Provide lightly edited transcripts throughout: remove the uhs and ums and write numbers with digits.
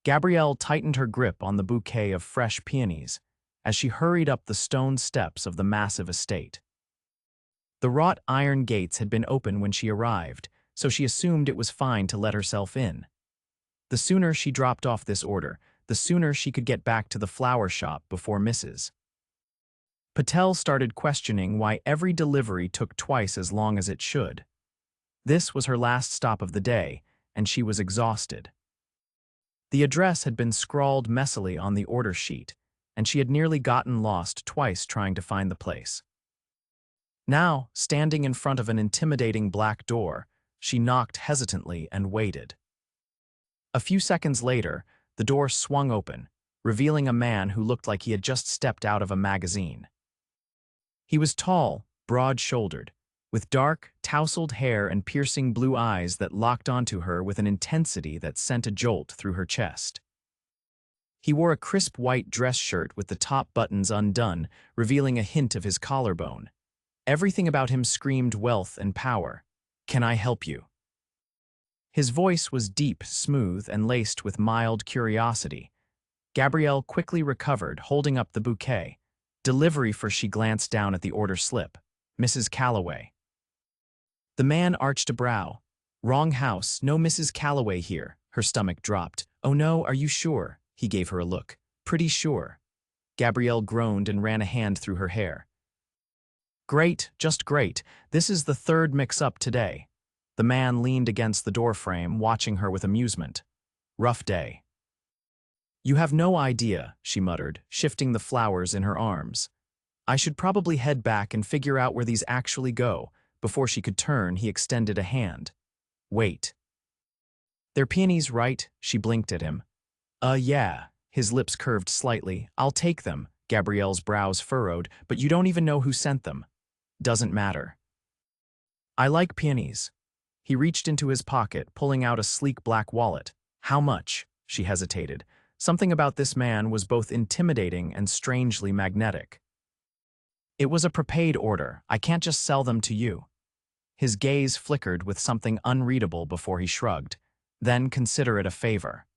Gabrielle tightened her grip on the bouquet of fresh peonies as she hurried up the stone steps of the massive estate. The wrought iron gates had been open when she arrived, so she assumed it was fine to let herself in. The sooner she dropped off this order, the sooner she could get back to the flower shop before Mrs. Patel started questioning why every delivery took twice as long as it should. This was her last stop of the day, and she was exhausted. The address had been scrawled messily on the order sheet, and she had nearly gotten lost twice trying to find the place. Now, standing in front of an intimidating black door, she knocked hesitantly and waited. A few seconds later, the door swung open, revealing a man who looked like he had just stepped out of a magazine. He was tall, broad-shouldered, with dark, tousled hair and piercing blue eyes that locked onto her with an intensity that sent a jolt through her chest. He wore a crisp white dress shirt with the top buttons undone, revealing a hint of his collarbone. Everything about him screamed wealth and power. "Can I help you?" His voice was deep, smooth, and laced with mild curiosity. Gabrielle quickly recovered, holding up the bouquet. Delivery for she glanced down at the order slip. Mrs. Calloway. The man arched a brow. Wrong house, no Mrs. Calloway here. Her stomach dropped. Oh no, are you sure? He gave her a look. Pretty sure. Gabrielle groaned and ran a hand through her hair. Great, just great. This is the third mix-up today. The man leaned against the doorframe, watching her with amusement. Rough day. You have no idea, she muttered, shifting the flowers in her arms. I should probably head back and figure out where these actually go. Before she could turn, he extended a hand. Wait. They're peonies, right? She blinked at him. Yeah. His lips curved slightly. I'll take them. Gabrielle's brows furrowed, but you don't even know who sent them. Doesn't matter. I like peonies. He reached into his pocket, pulling out a sleek black wallet. How much? She hesitated. Something about this man was both intimidating and strangely magnetic. It was a prepaid order. I can't just sell them to you. His gaze flickered with something unreadable before he shrugged. Then consider it a favor.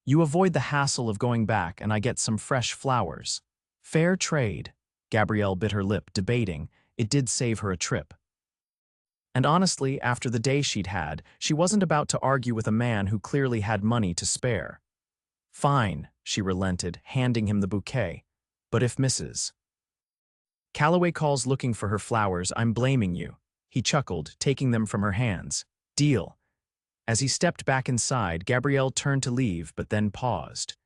You avoid the hassle of going back and I get some fresh flowers. Fair trade. Gabrielle bit her lip, debating. It did save her a trip. And honestly, after the day she'd had, she wasn't about to argue with a man who clearly had money to spare. Fine, she relented, handing him the bouquet. But if Mrs. Calloway calls looking for her flowers, I'm blaming you. He chuckled, taking them from her hands. Deal. As he stepped back inside, Gabrielle turned to leave, but then paused.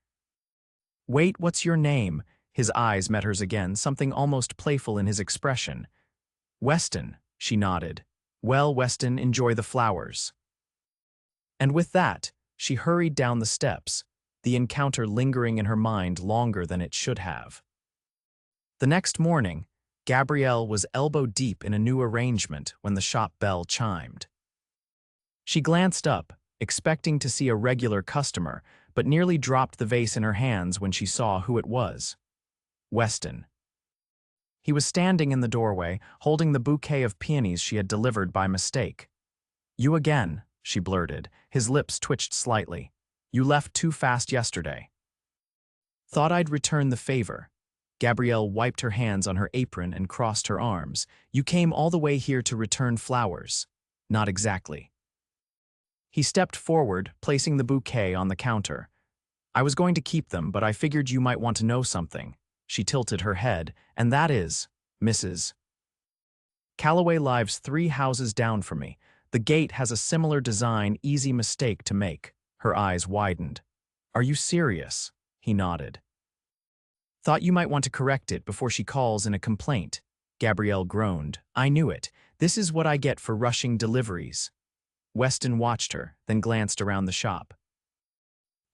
Wait, what's your name? His eyes met hers again, something almost playful in his expression. Weston, she nodded. Well, Weston, enjoy the flowers. And with that, she hurried down the steps, the encounter lingering in her mind longer than it should have. The next morning, Gabrielle was elbow-deep in a new arrangement when the shop bell chimed. She glanced up, expecting to see a regular customer, but nearly dropped the vase in her hands when she saw who it was. Weston. He was standing in the doorway, holding the bouquet of peonies she had delivered by mistake. You again, she blurted. His lips twitched slightly. You left too fast yesterday. Thought I'd return the favor. Gabrielle wiped her hands on her apron and crossed her arms. You came all the way here to return flowers. Not exactly. He stepped forward, placing the bouquet on the counter. I was going to keep them, but I figured you might want to know something. She tilted her head, and that is, Mrs. Calloway lives 3 houses down from me. The gate has a similar design, easy mistake to make. Her eyes widened. Are you serious? He nodded. Thought you might want to correct it before she calls in a complaint. Gabrielle groaned. I knew it. This is what I get for rushing deliveries. Weston watched her, then glanced around the shop.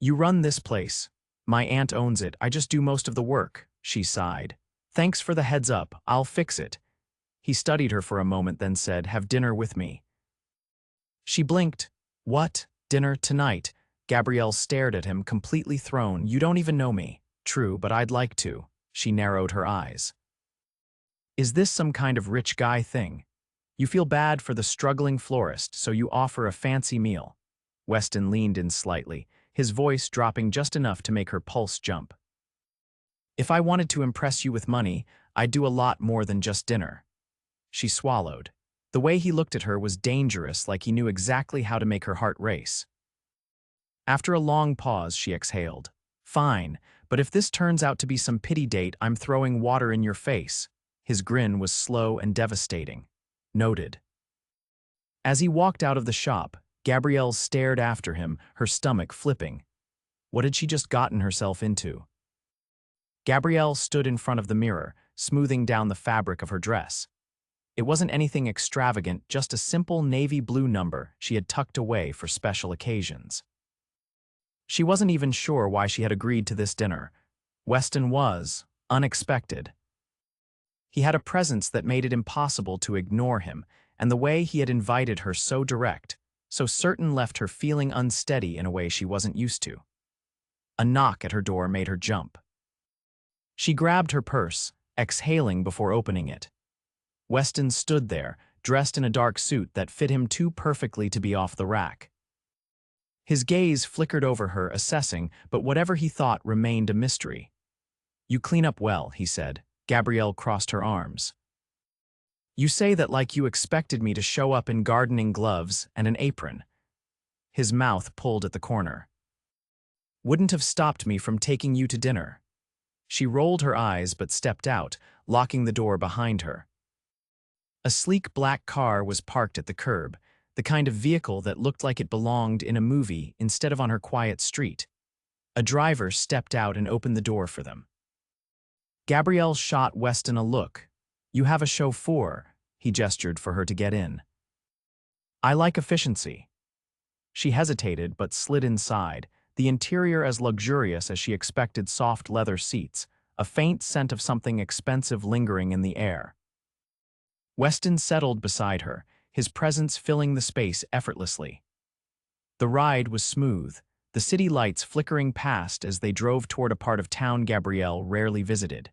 You run this place. My aunt owns it. I just do most of the work, she sighed. Thanks for the heads up. I'll fix it. He studied her for a moment, then said, have dinner with me. She blinked. What? Dinner tonight? Gabrielle stared at him, completely thrown. You don't even know me. True, but I'd like to. She narrowed her eyes. Is this some kind of rich guy thing? You feel bad for the struggling florist, so you offer a fancy meal. Weston leaned in slightly, his voice dropping just enough to make her pulse jump. "If I wanted to impress you with money, I'd do a lot more than just dinner." She swallowed. The way he looked at her was dangerous, like he knew exactly how to make her heart race. After a long pause, she exhaled. "Fine, but if this turns out to be some pity date, I'm throwing water in your face." His grin was slow and devastating. "Noted." As he walked out of the shop, Gabrielle stared after him, her stomach flipping. What had she just gotten herself into? Gabrielle stood in front of the mirror, smoothing down the fabric of her dress. It wasn't anything extravagant, just a simple navy blue number she had tucked away for special occasions. She wasn't even sure why she had agreed to this dinner. Weston was unexpected. He had a presence that made it impossible to ignore him, and the way he had invited her so direct, so certain, left her feeling unsteady in a way she wasn't used to. A knock at her door made her jump. She grabbed her purse, exhaling before opening it. Weston stood there, dressed in a dark suit that fit him too perfectly to be off the rack. His gaze flickered over her, assessing, but whatever he thought remained a mystery. "You clean up well," he said. Gabrielle crossed her arms. "You say that like you expected me to show up in gardening gloves and an apron." His mouth pulled at the corner. "Wouldn't have stopped me from taking you to dinner." She rolled her eyes but stepped out, locking the door behind her. A sleek black car was parked at the curb, the kind of vehicle that looked like it belonged in a movie instead of on her quiet street. A driver stepped out and opened the door for them. Gabrielle shot Weston a look. "You have a chauffeur," he gestured for her to get in. "I like efficiency." She hesitated but slid inside, the interior as luxurious as she expected, soft leather seats, a faint scent of something expensive lingering in the air. Weston settled beside her, his presence filling the space effortlessly. The ride was smooth, the city lights flickering past as they drove toward a part of town Gabrielle rarely visited.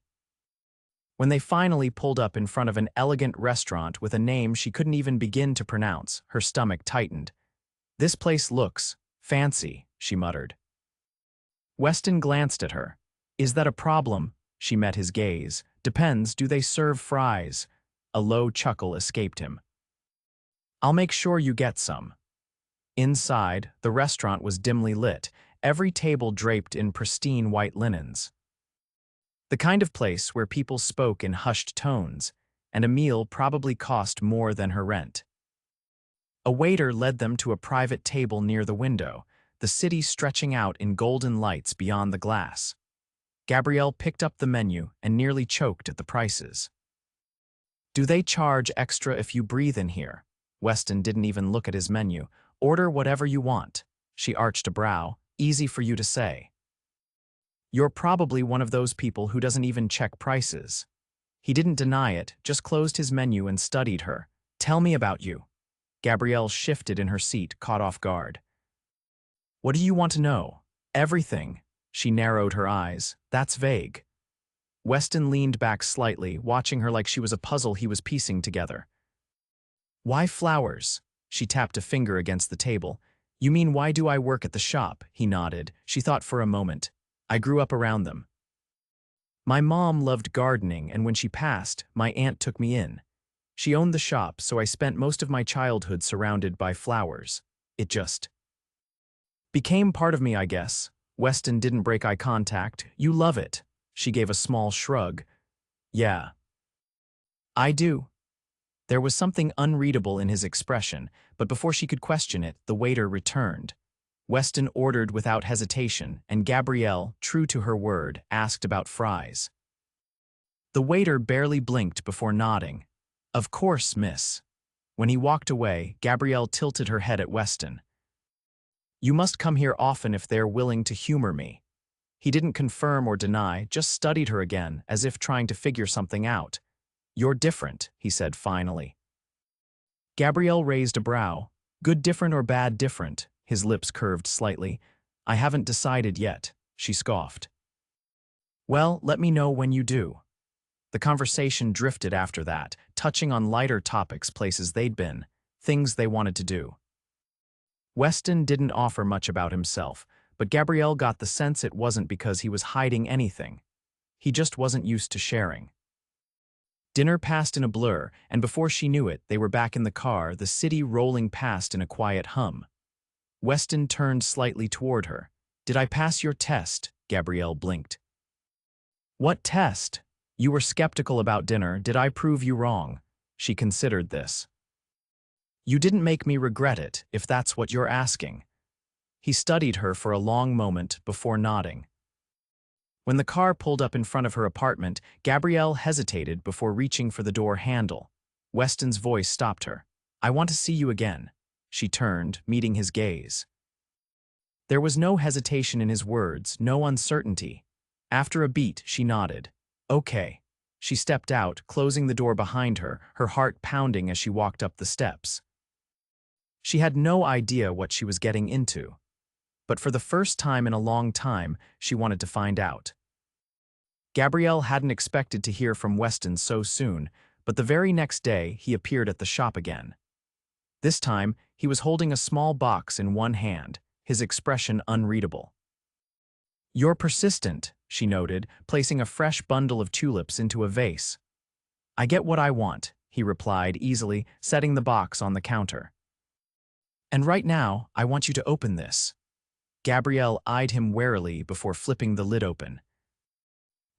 When they finally pulled up in front of an elegant restaurant with a name she couldn't even begin to pronounce, her stomach tightened. "This place looks fancy," she muttered. Weston glanced at her. "Is that a problem?" She met his gaze. "Depends, do they serve fries?" A low chuckle escaped him. "I'll make sure you get some." Inside, the restaurant was dimly lit, every table draped in pristine white linens. The kind of place where people spoke in hushed tones, and a meal probably cost more than her rent. A waiter led them to a private table near the window, the city stretching out in golden lights beyond the glass. Gabrielle picked up the menu and nearly choked at the prices. "Do they charge extra if you breathe in here?" Weston didn't even look at his menu. "Order whatever you want." She arched a brow. "Easy for you to say." "You're probably one of those people who doesn't even check prices." He didn't deny it, just closed his menu and studied her. "Tell me about you." Gabrielle shifted in her seat, caught off guard. "What do you want to know?" "Everything." She narrowed her eyes. "That's vague." Weston leaned back slightly, watching her like she was a puzzle he was piecing together. "Why flowers?" She tapped a finger against the table. "You mean why do I work at the shop?" He nodded. She thought for a moment. "I grew up around them. My mom loved gardening, and when she passed, my aunt took me in. She owned the shop, so I spent most of my childhood surrounded by flowers. It just became part of me, I guess." Weston didn't break eye contact. "You love it." She gave a small shrug. "Yeah. I do." There was something unreadable in his expression, but before she could question it, the waiter returned. Weston ordered without hesitation, and Gabrielle, true to her word, asked about fries. The waiter barely blinked before nodding. "Of course, miss." When he walked away, Gabrielle tilted her head at Weston. "You must come here often if they're willing to humor me." He didn't confirm or deny, just studied her again, as if trying to figure something out. "You're different," he said finally. Gabrielle raised a brow. "Good different or bad different?" His lips curved slightly. "I haven't decided yet," she scoffed. "Well, let me know when you do." The conversation drifted after that, touching on lighter topics, places they'd been, things they wanted to do. Weston didn't offer much about himself, but Gabrielle got the sense it wasn't because he was hiding anything. He just wasn't used to sharing. Dinner passed in a blur, and before she knew it, they were back in the car, the city rolling past in a quiet hum. Weston turned slightly toward her. "Did I pass your test?" Gabrielle blinked. "What test? You were skeptical about dinner. Did I prove you wrong?" She considered this. "You didn't make me regret it, if that's what you're asking." He studied her for a long moment before nodding. When the car pulled up in front of her apartment, Gabrielle hesitated before reaching for the door handle. Weston's voice stopped her. "I want to see you again." She turned, meeting his gaze. There was no hesitation in his words, no uncertainty. After a beat, she nodded. "Okay." She stepped out, closing the door behind her, her heart pounding as she walked up the steps. She had no idea what she was getting into. But for the first time in a long time, she wanted to find out. Gabrielle hadn't expected to hear from Weston so soon, but the very next day he appeared at the shop again. This time, he was holding a small box in one hand, his expression unreadable. "You're persistent," she noted, placing a fresh bundle of tulips into a vase. "I get what I want," he replied easily, setting the box on the counter. "And right now, I want you to open this." Gabrielle eyed him warily before flipping the lid open.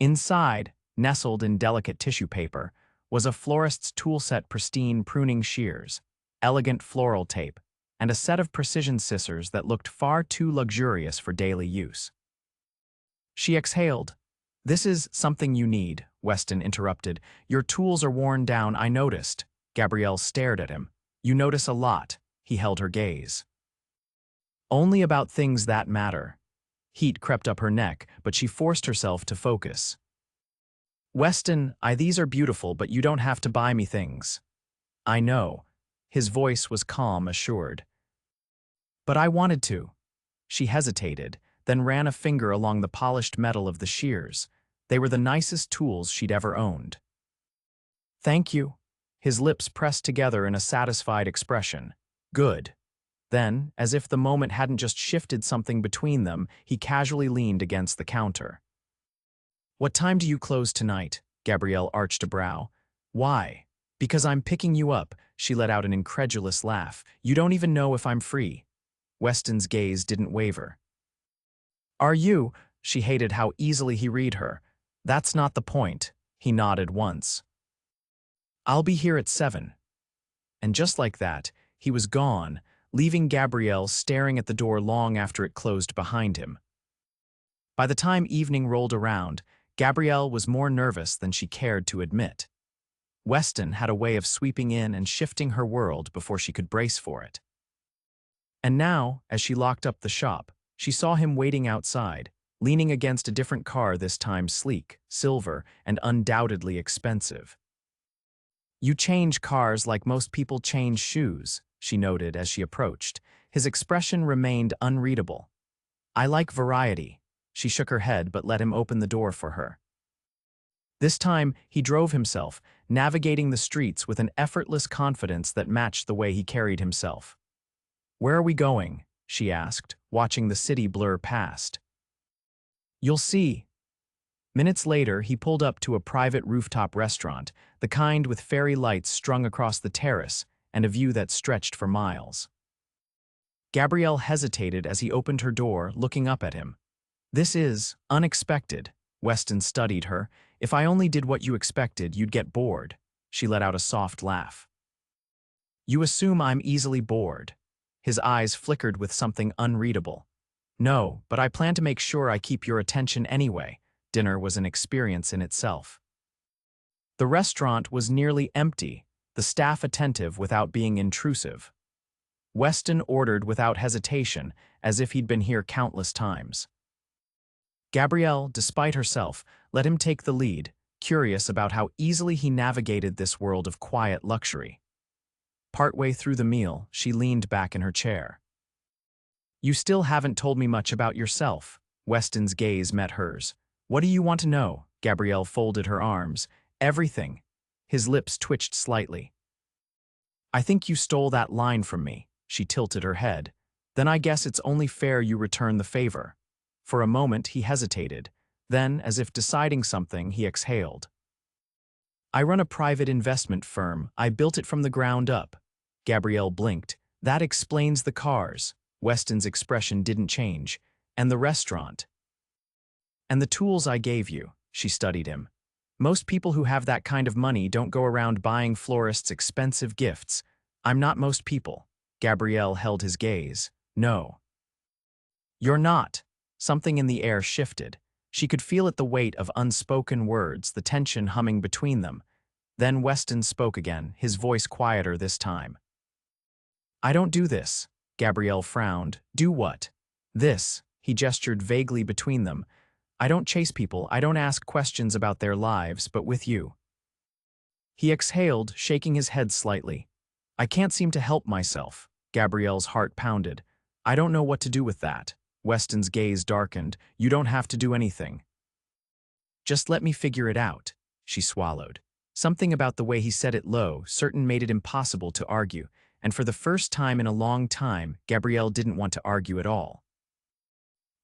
Inside, nestled in delicate tissue paper, was a florist's toolset, pristine pruning shears, elegant floral tape, and a set of precision scissors that looked far too luxurious for daily use. She exhaled. "This is something you need," Weston interrupted. "Your tools are worn down, I noticed." Gabrielle stared at him. "You notice a lot." He held her gaze. "Only about things that matter." Heat crept up her neck, but she forced herself to focus. "Weston, these are beautiful, but you don't have to buy me things." "I know." His voice was calm, assured. "But I wanted to." She hesitated, then ran a finger along the polished metal of the shears. They were the nicest tools she'd ever owned. "Thank you." His lips pressed together in a satisfied expression. "Good." Then, as if the moment hadn't just shifted something between them, he casually leaned against the counter. "What time do you close tonight?" Gabrielle arched a brow. "Why?" "Because I'm picking you up." She let out an incredulous laugh. "You don't even know if I'm free." Weston's gaze didn't waver. "Are you?" She hated how easily he read her. "That's not the point." He nodded once. "I'll be here at 7. And just like that, he was gone, leaving Gabrielle staring at the door long after it closed behind him. By the time evening rolled around, Gabrielle was more nervous than she cared to admit. Weston had a way of sweeping in and shifting her world before she could brace for it. And now, as she locked up the shop, she saw him waiting outside, leaning against a different car, this time sleek, silver, and undoubtedly expensive. "You change cars like most people change shoes," she noted as she approached. His expression remained unreadable. "I like variety." She shook her head but let him open the door for her. This time, he drove himself, navigating the streets with an effortless confidence that matched the way he carried himself. "Where are we going?" she asked, watching the city blur past. "You'll see." Minutes later, he pulled up to a private rooftop restaurant, the kind with fairy lights strung across the terrace and a view that stretched for miles. Gabrielle hesitated as he opened her door, looking up at him. "This is unexpected." Weston studied her. "If I only did what you expected, you'd get bored." She let out a soft laugh. "You assume I'm easily bored." His eyes flickered with something unreadable. "No, but I plan to make sure I keep your attention anyway." Dinner was an experience in itself. The restaurant was nearly empty, the staff attentive without being intrusive. Weston ordered without hesitation, as if he'd been here countless times. Gabrielle, despite herself, let him take the lead, curious about how easily he navigated this world of quiet luxury. Partway through the meal, she leaned back in her chair. "You still haven't told me much about yourself." Weston's gaze met hers. "What do you want to know?" Gabrielle folded her arms. "Everything." His lips twitched slightly. "I think you stole that line from me." She tilted her head. Then I guess it's only fair you return the favor. For a moment he hesitated. Then, as if deciding something, he exhaled. I run a private investment firm. I built it from the ground up. Gabrielle blinked. That explains the cars. Weston's expression didn't change. And the restaurant. And the tools I gave you. She studied him. Most people who have that kind of money don't go around buying Florist's expensive gifts. I'm not most people. Gabrielle held his gaze. No. You're not. Something in the air shifted. She could feel it, the weight of unspoken words, the tension humming between them. Then Weston spoke again, his voice quieter this time. I don't do this. Gabrielle frowned. Do what? This. He gestured vaguely between them. I don't chase people, I don't ask questions about their lives, but with you. He exhaled, shaking his head slightly. I can't seem to help myself. Gabrielle's heart pounded. I don't know what to do with that. Weston's gaze darkened. You don't have to do anything. Just let me figure it out. She swallowed. Something about the way he said it low, certain, made it impossible to argue, and for the first time in a long time, Gabrielle didn't want to argue at all.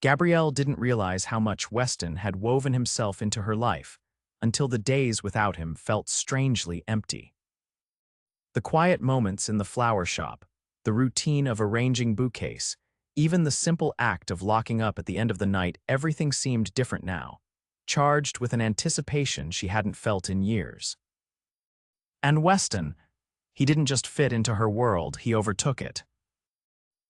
Gabrielle didn't realize how much Weston had woven himself into her life, until the days without him felt strangely empty. The quiet moments in the flower shop, the routine of arranging bouquets, even the simple act of locking up at the end of the night, everything seemed different now, charged with an anticipation she hadn't felt in years. And Weston, he didn't just fit into her world, he overtook it.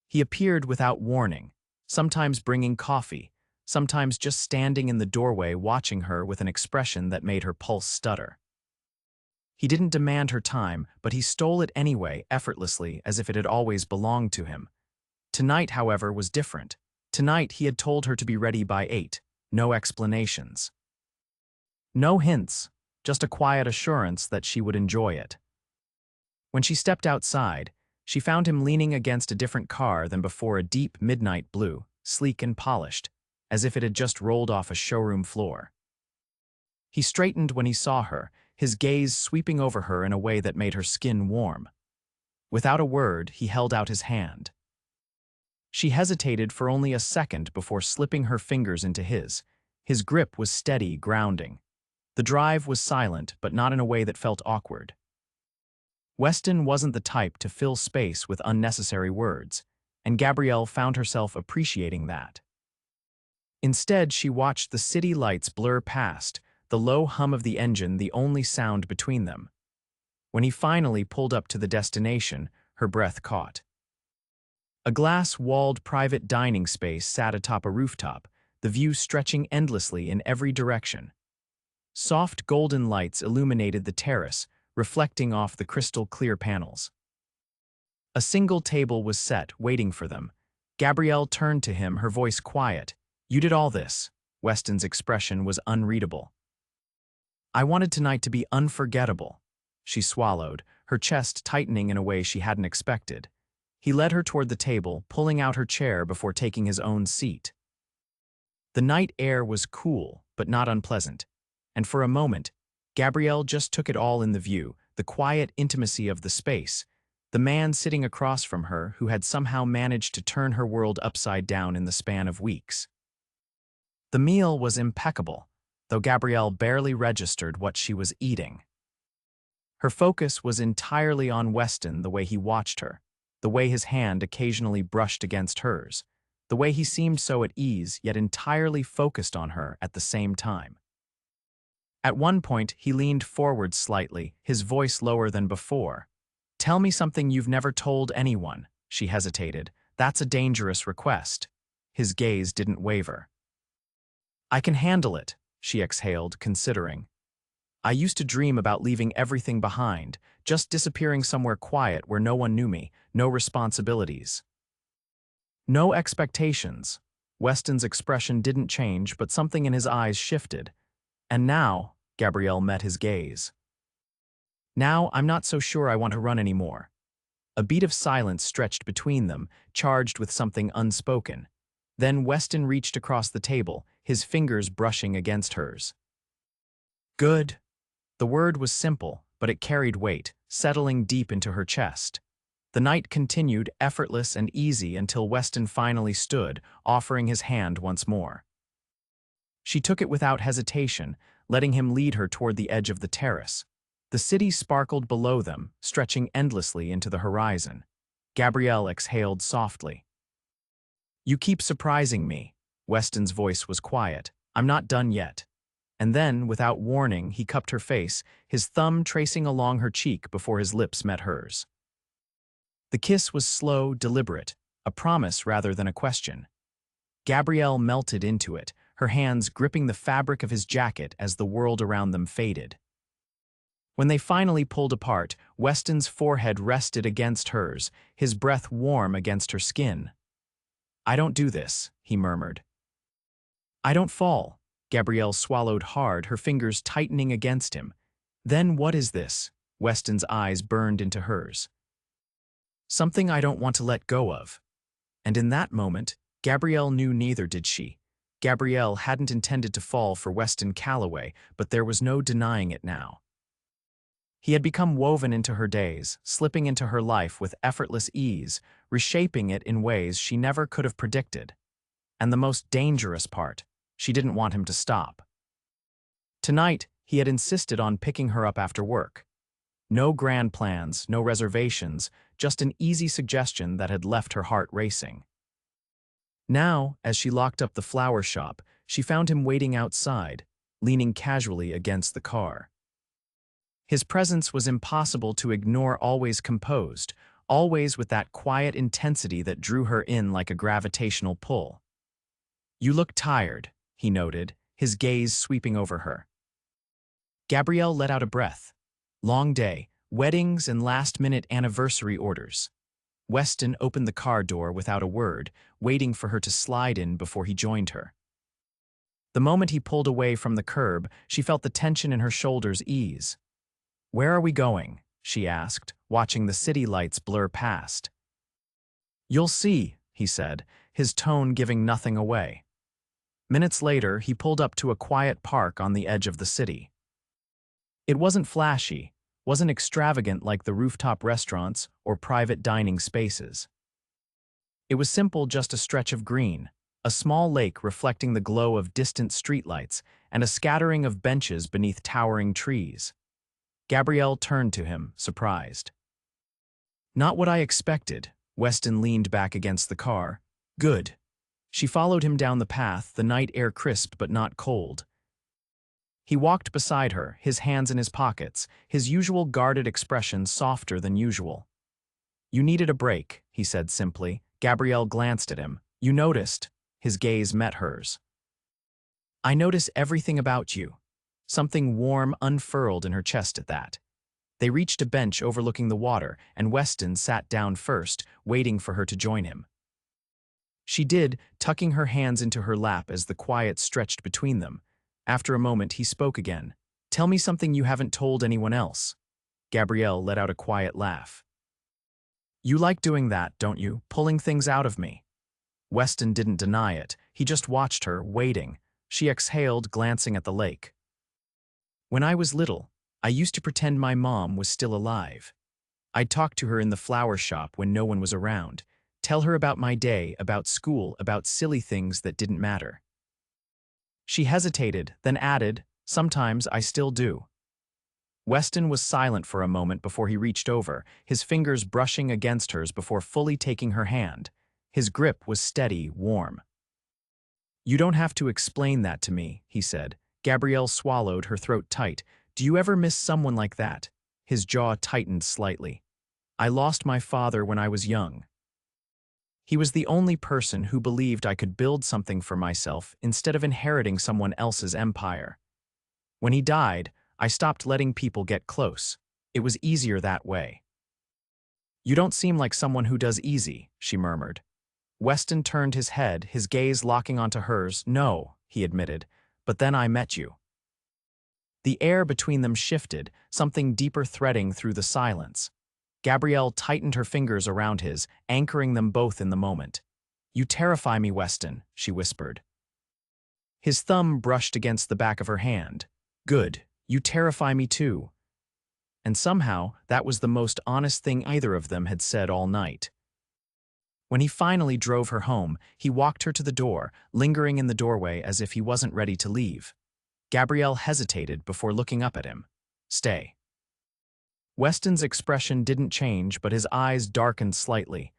He appeared without warning, sometimes bringing coffee, sometimes just standing in the doorway watching her with an expression that made her pulse stutter. He didn't demand her time, but he stole it anyway, effortlessly, as if it had always belonged to him. Tonight, however, was different. Tonight he had told her to be ready by 8, no explanations. No hints, just a quiet assurance that she would enjoy it. When she stepped outside, she found him leaning against a different car than before, a deep midnight blue, sleek and polished, as if it had just rolled off a showroom floor. He straightened when he saw her, his gaze sweeping over her in a way that made her skin warm. Without a word, he held out his hand. She hesitated for only a second before slipping her fingers into his. His grip was steady, grounding. The drive was silent, but not in a way that felt awkward. Weston wasn't the type to fill space with unnecessary words, and Gabrielle found herself appreciating that. Instead, she watched the city lights blur past, the low hum of the engine the only sound between them. When he finally pulled up to the destination, her breath caught. A glass-walled private dining space sat atop a rooftop, the view stretching endlessly in every direction. Soft golden lights illuminated the terrace, reflecting off the crystal-clear panels. A single table was set, waiting for them. Gabrielle turned to him, her voice quiet. You did all this. Weston's expression was unreadable. I wanted tonight to be unforgettable. She swallowed, her chest tightening in a way she hadn't expected. He led her toward the table, pulling out her chair before taking his own seat. The night air was cool, but not unpleasant, and for a moment, Gabrielle just took it all in, the view, the quiet intimacy of the space, the man sitting across from her who had somehow managed to turn her world upside down in the span of weeks. The meal was impeccable, though Gabrielle barely registered what she was eating. Her focus was entirely on Weston, the way he watched her, the way his hand occasionally brushed against hers, the way he seemed so at ease yet entirely focused on her at the same time. At one point, he leaned forward slightly, his voice lower than before. Tell me something you've never told anyone. She hesitated. That's a dangerous request. His gaze didn't waver. I can handle it, she exhaled, considering. I used to dream about leaving everything behind, just disappearing somewhere quiet where no one knew me, no responsibilities. No expectations. Weston's expression didn't change, but something in his eyes shifted. And now, Gabrielle met his gaze. Now, I'm not so sure I want to run anymore. A beat of silence stretched between them, charged with something unspoken. Then Weston reached across the table, his fingers brushing against hers. Good. The word was simple, but it carried weight, settling deep into her chest. The night continued effortless and easy until Weston finally stood, offering his hand once more. She took it without hesitation, letting him lead her toward the edge of the terrace. The city sparkled below them, stretching endlessly into the horizon. Gabrielle exhaled softly. "You keep surprising me." Weston's voice was quiet. "I'm not done yet." And then, without warning, he cupped her face, his thumb tracing along her cheek before his lips met hers. The kiss was slow, deliberate, a promise rather than a question. Gabrielle melted into it, her hands gripping the fabric of his jacket as the world around them faded. When they finally pulled apart, Weston's forehead rested against hers, his breath warm against her skin. "I don't do this," he murmured. "I don't fall." Gabrielle swallowed hard, her fingers tightening against him. "Then what is this?" Weston's eyes burned into hers. "Something I don't want to let go of." And in that moment, Gabrielle knew neither did she. Gabrielle hadn't intended to fall for Weston Calloway, but there was no denying it now. He had become woven into her days, slipping into her life with effortless ease, reshaping it in ways she never could have predicted. And the most dangerous part, she didn't want him to stop. Tonight, he had insisted on picking her up after work. No grand plans, no reservations, just an easy suggestion that had left her heart racing. Now, as she locked up the flower shop, she found him waiting outside, leaning casually against the car. His presence was impossible to ignore, always composed, always with that quiet intensity that drew her in like a gravitational pull. "You look tired," he noted, his gaze sweeping over her. Gabrielle let out a breath. Long day, weddings and last-minute anniversary orders. Weston opened the car door without a word, waiting for her to slide in before he joined her. The moment he pulled away from the curb, she felt the tension in her shoulders ease. "Where are we going?" she asked, watching the city lights blur past. "You'll see," he said, his tone giving nothing away. Minutes later, he pulled up to a quiet park on the edge of the city. It wasn't flashy, wasn't extravagant like the rooftop restaurants or private dining spaces. It was simple, just a stretch of green, a small lake reflecting the glow of distant streetlights, and a scattering of benches beneath towering trees. Gabrielle turned to him, surprised. "Not what I expected." Weston leaned back against the car. "Good." She followed him down the path, the night air crisp but not cold. He walked beside her, his hands in his pockets, his usual guarded expression softer than usual. "You needed a break," he said simply. Gabrielle glanced at him. "You noticed." His gaze met hers. "I notice everything about you." Something warm unfurled in her chest at that. They reached a bench overlooking the water, and Weston sat down first, waiting for her to join him. She did, tucking her hands into her lap as the quiet stretched between them. After a moment, he spoke again. "Tell me something you haven't told anyone else." Gabrielle let out a quiet laugh. "You like doing that, don't you? Pulling things out of me." Weston didn't deny it. He just watched her, waiting. She exhaled, glancing at the lake. "When I was little, I used to pretend my mom was still alive. I'd talk to her in the flower shop when no one was around, tell her about my day, about school, about silly things that didn't matter." She hesitated, then added, "Sometimes I still do." Weston was silent for a moment before he reached over, his fingers brushing against hers before fully taking her hand. His grip was steady, warm. "You don't have to explain that to me," he said. Gabrielle swallowed, her throat tight. "Do you ever miss someone like that?" His jaw tightened slightly. "I lost my father when I was young. He was the only person who believed I could build something for myself instead of inheriting someone else's empire. When he died, I stopped letting people get close. It was easier that way." "You don't seem like someone who does easy," she murmured. Weston turned his head, his gaze locking onto hers. "No," he admitted, "but then I met you." The air between them shifted, something deeper threading through the silence. Gabrielle tightened her fingers around his, anchoring them both in the moment. "You terrify me, Weston," she whispered. His thumb brushed against the back of her hand. "Good. You terrify me too." And somehow, that was the most honest thing either of them had said all night. When he finally drove her home, he walked her to the door, lingering in the doorway as if he wasn't ready to leave. Gabrielle hesitated before looking up at him. "Stay." Weston's expression didn't change, but his eyes darkened slightly.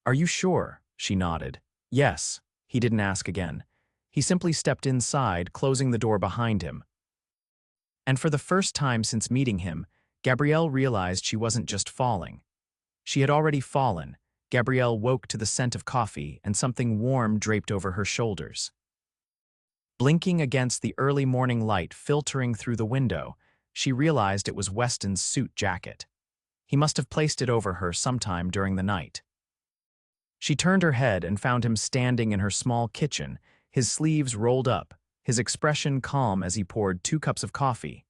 "Are you sure?" She nodded. "Yes." He didn't ask again. He simply stepped inside, closing the door behind him. And for the first time since meeting him, Gabrielle realized she wasn't just falling. She had already fallen. Gabrielle woke to the scent of coffee and something warm draped over her shoulders. Blinking against the early morning light filtering through the window, she realized it was Weston's suit jacket. He must have placed it over her sometime during the night. She turned her head and found him standing in her small kitchen, his sleeves rolled up, his expression calm as he poured 2 cups of coffee.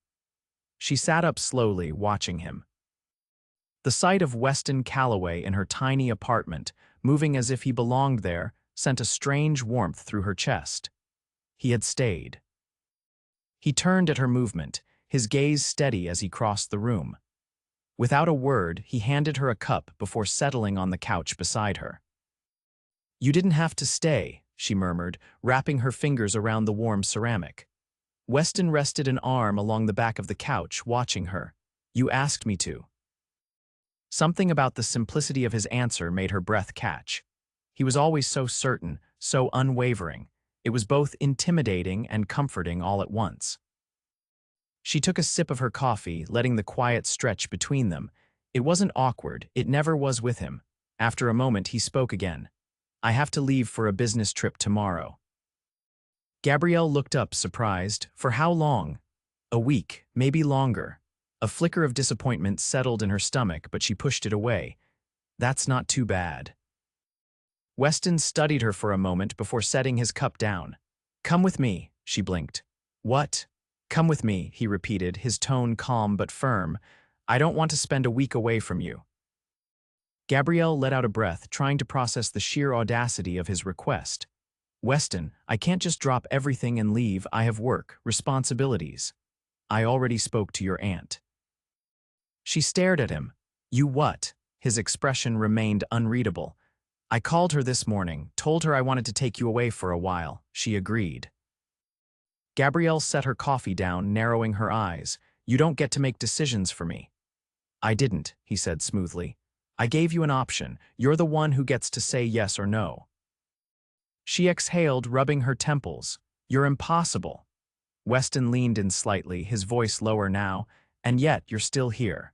She sat up slowly, watching him. The sight of Weston Calloway in her tiny apartment, moving as if he belonged there, sent a strange warmth through her chest. He had stayed. He turned at her movement, his gaze steady as he crossed the room. Without a word, he handed her a cup before settling on the couch beside her. "You didn't have to stay," she murmured, wrapping her fingers around the warm ceramic. Weston rested an arm along the back of the couch, watching her. "You asked me to." Something about the simplicity of his answer made her breath catch. He was always so certain, so unwavering. It was both intimidating and comforting all at once. She took a sip of her coffee, letting the quiet stretch between them. It wasn't awkward, it never was with him. After a moment, he spoke again. "I have to leave for a business trip tomorrow." Gabrielle looked up, surprised. For how long? A week, maybe longer. A flicker of disappointment settled in her stomach, but she pushed it away. "That's not too bad." Weston studied her for a moment before setting his cup down. "Come with me," she blinked. "What?" "Come with me," he repeated, his tone calm but firm. "I don't want to spend a week away from you." Gabrielle let out a breath, trying to process the sheer audacity of his request. "Weston, I can't just drop everything and leave. I have work, responsibilities." "I already spoke to your aunt." She stared at him. "You what?" His expression remained unreadable. "I called her this morning, told her I wanted to take you away for a while." She agreed. Gabrielle set her coffee down, narrowing her eyes. "You don't get to make decisions for me." "I didn't," he said smoothly. "I gave you an option. You're the one who gets to say yes or no." She exhaled, rubbing her temples. "You're impossible." Weston leaned in slightly, his voice lower now. "And yet, you're still here."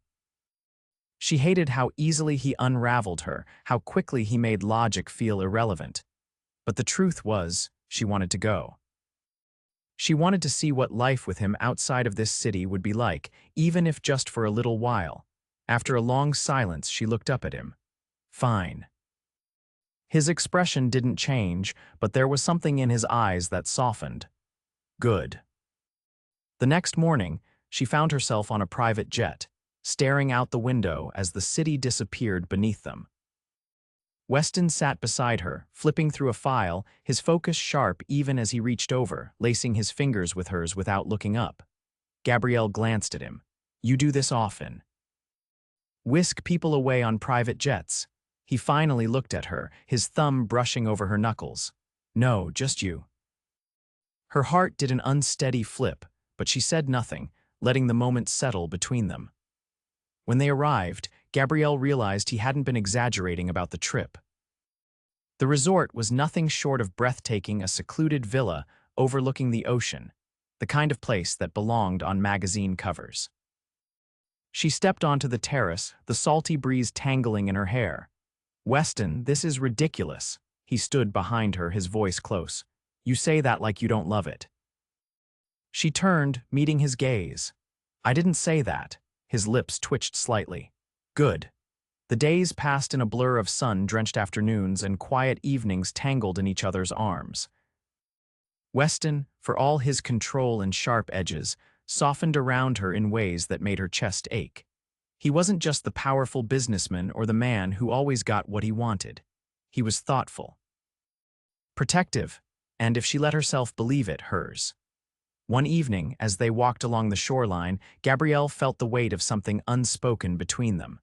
She hated how easily he unraveled her, how quickly he made logic feel irrelevant. But the truth was, she wanted to go. She wanted to see what life with him outside of this city would be like, even if just for a little while. After a long silence, she looked up at him. "Fine." His expression didn't change, but there was something in his eyes that softened. "Good." The next morning, she found herself on a private jet, staring out the window as the city disappeared beneath them. Weston sat beside her, flipping through a file, his focus sharp even as he reached over, lacing his fingers with hers without looking up. Gabrielle glanced at him. "You do this often." "Whisk people away on private jets." He finally looked at her, his thumb brushing over her knuckles. "No, just you." Her heart did an unsteady flip, but she said nothing, letting the moment settle between them. When they arrived, Gabrielle realized he hadn't been exaggerating about the trip. The resort was nothing short of breathtaking, a secluded villa overlooking the ocean, the kind of place that belonged on magazine covers. She stepped onto the terrace, the salty breeze tangling in her hair. "Weston, this is ridiculous." He stood behind her, his voice close. "You say that like you don't love it." She turned, meeting his gaze. "I didn't say that." His lips twitched slightly. "Good." The days passed in a blur of sun-drenched afternoons and quiet evenings tangled in each other's arms. Weston, for all his control and sharp edges, softened around her in ways that made her chest ache. He wasn't just the powerful businessman or the man who always got what he wanted. He was thoughtful, protective, and if she let herself believe it, hers. One evening, as they walked along the shoreline, Gabrielle felt the weight of something unspoken between them.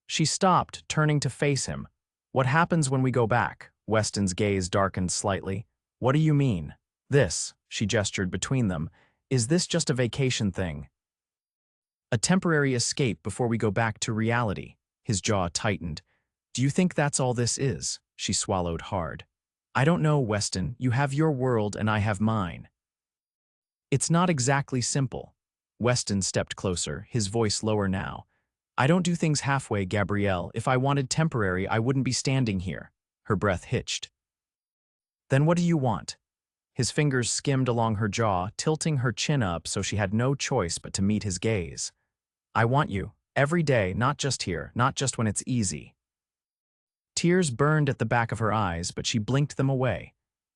She stopped, turning to face him. "What happens when we go back?" Weston's gaze darkened slightly. "What do you mean?" "This," she gestured between them. "Is this just a vacation thing? A temporary escape before we go back to reality?" His jaw tightened. "Do you think that's all this is?" She swallowed hard. "I don't know, Weston. You have your world and I have mine." "It's not exactly simple." Weston stepped closer, his voice lower now. "I don't do things halfway, Gabrielle. If I wanted temporary, I wouldn't be standing here." Her breath hitched. "Then what do you want?" His fingers skimmed along her jaw, tilting her chin up so she had no choice but to meet his gaze. "I want you. Every day, not just here, not just when it's easy." Tears burned at the back of her eyes, but she blinked them away.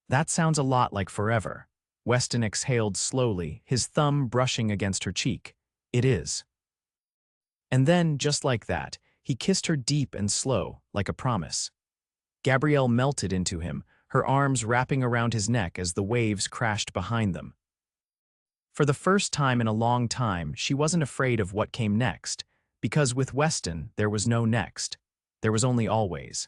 "That sounds a lot like forever." Weston exhaled slowly, his thumb brushing against her cheek. "It is." And then, just like that, he kissed her deep and slow, like a promise. Gabrielle melted into him, her arms wrapping around his neck as the waves crashed behind them. For the first time in a long time, she wasn't afraid of what came next, because with Weston, there was no next. There was only always.